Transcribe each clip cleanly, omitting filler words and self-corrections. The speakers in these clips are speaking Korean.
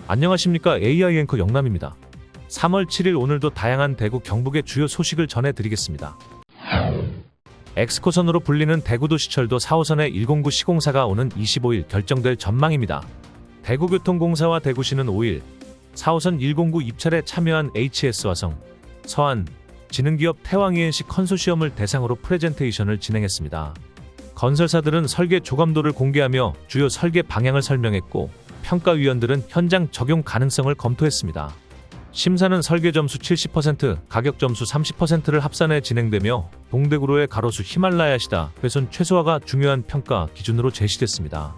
안녕하십니까. AI 앵커 영남입니다. 3월 7일 오늘도 다양한 대구 경북의 주요 소식을 전해드리겠습니다. X코선으로 불리는 대구도시철도 4호선의 109 시공사가 오는 25일 결정될 전망입니다. 대구교통공사와 대구시는 5일 4호선 109 입찰에 참여한 HS화성, 서한, 지능기업 태왕ENC 컨소시엄을 대상으로 프레젠테이션을 진행했습니다. 건설사들은 설계 조감도를 공개하며 주요 설계 방향을 설명했고, 평가위원들은 현장 적용 가능성을 검토했습니다. 심사는 설계 점수 70%, 가격 점수 30%를 합산해 진행되며 동대구로의 가로수 히말라야시다 훼손 최소화가 중요한 평가 기준으로 제시됐습니다.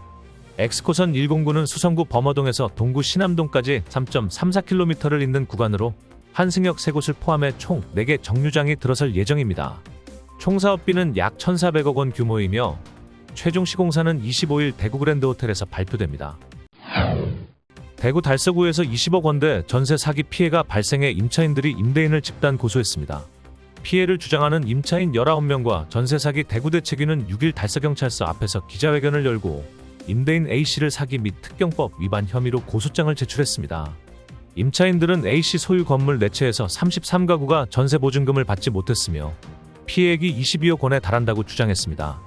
X코선 109는 수성구 범어동에서 동구 신암동까지 3.34km를 잇는 구간으로 환승역 3곳을 포함해 총 4개 정류장이 들어설 예정입니다. 총 사업비는 약 1,400억 원 규모이며 최종 시공사는 25일 대구 그랜드 호텔에서 발표됩니다. 대구 달서구에서 20억 원대 전세 사기 피해가 발생해 임차인들이 임대인을 집단 고소했습니다. 피해를 주장하는 임차인 19명과 전세 사기 대구 대책위는 6일 달서경찰서 앞에서 기자회견을 열고 임대인 A씨를 사기 및 특경법 위반 혐의로 고소장을 제출했습니다. 임차인들은 A씨 소유 건물 4채에서 33가구가 전세 보증금을 받지 못했으며 피해액이 22억 원에 달한다고 주장했습니다.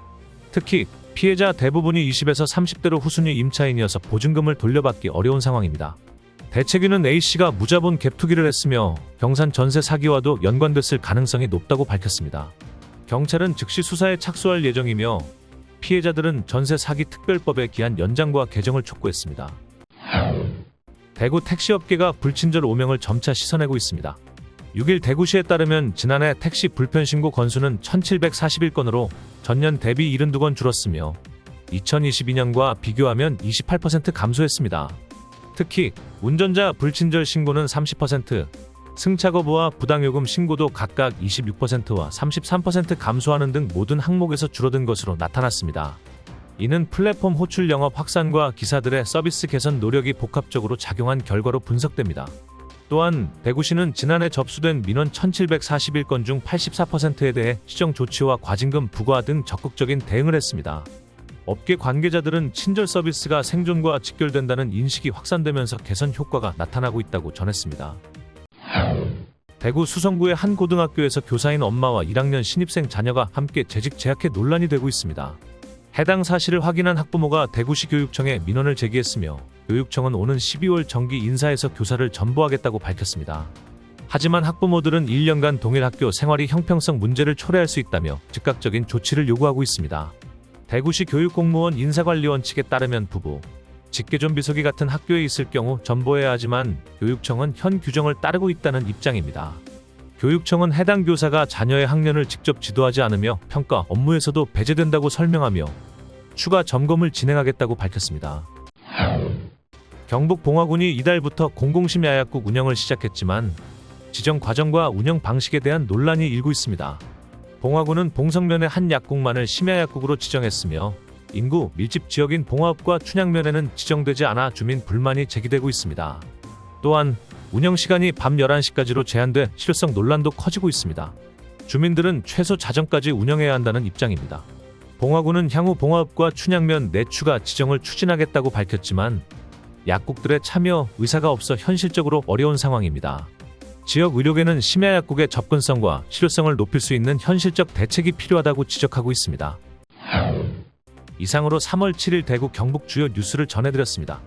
특히 피해자 대부분이 20에서 30대로 후순위 임차인이어서 보증금을 돌려받기 어려운 상황입니다. 대책위는 A씨가 무자본 갭 투기를 했으며 경산 전세 사기와도 연관됐을 가능성이 높다고 밝혔습니다. 경찰은 즉시 수사에 착수할 예정이며 피해자들은 전세 사기 특별법의 기한 연장과 개정을 촉구했습니다. 대구 택시업계가 불친절 오명을 점차 씻어내고 있습니다. 6일 대구시에 따르면 지난해 택시 불편 신고 건수는 1,741건으로 전년 대비 72건 줄었으며 2022년과 비교하면 28% 감소했습니다. 특히 운전자 불친절 신고는 30%, 승차 거부와 부당요금 신고도 각각 26%와 33% 감소하는 등 모든 항목에서 줄어든 것으로 나타났습니다. 이는 플랫폼 호출 영업 확산과 기사들의 서비스 개선 노력이 복합적으로 작용한 결과로 분석됩니다. 또한 대구시는 지난해 접수된 민원 1,741건 중 84%에 대해 시정 조치와 과징금 부과 등 적극적인 대응을 했습니다. 업계 관계자들은 친절 서비스가 생존과 직결된다는 인식이 확산되면서 개선 효과가 나타나고 있다고 전했습니다. 대구 수성구의 한 고등학교에서 교사인 엄마와 1학년 신입생 자녀가 함께 재직 재학해 논란이 되고 있습니다. 해당 사실을 확인한 학부모가 대구시 교육청에 민원을 제기했으며 교육청은 오는 12월 정기 인사에서 교사를 전보하겠다고 밝혔습니다. 하지만 학부모들은 1년간 동일 학교 생활이 형평성 문제를 초래할 수 있다며 즉각적인 조치를 요구하고 있습니다. 대구시 교육공무원 인사관리원 측에 따르면 부부, 직계존 비서기 같은 학교에 있을 경우 전보해야 하지만 교육청은 현 규정을 따르고 있다는 입장입니다. 교육청은 해당 교사가 자녀의 학년을 직접 지도하지 않으며 평가 업무에서도 배제된다고 설명하며 추가 점검을 진행하겠다고 밝혔습니다. 경북 봉화군이 이달부터 공공심야약국 운영을 시작했지만 지정 과정과 운영 방식에 대한 논란이 일고 있습니다. 봉화군은 봉성면의 한 약국만을 심야약국으로 지정했으며 인구 밀집 지역인 봉화읍과 춘향면에는 지정되지 않아 주민 불만이 제기되고 있습니다. 또한 운영시간이 밤 11시까지로 제한돼 실효성 논란도 커지고 있습니다. 주민들은 최소 자정까지 운영해야 한다는 입장입니다. 봉화군은 향후 봉화읍과 춘향면 내추가 지정을 추진하겠다고 밝혔지만 약국들의 참여 의사가 없어 현실적으로 어려운 상황입니다. 지역 의료계는 심야약국의 접근성과 실효성을 높일 수 있는 현실적 대책이 필요하다고 지적하고 있습니다. 이상으로 3월 7일 대구 경북 주요 뉴스를 전해드렸습니다.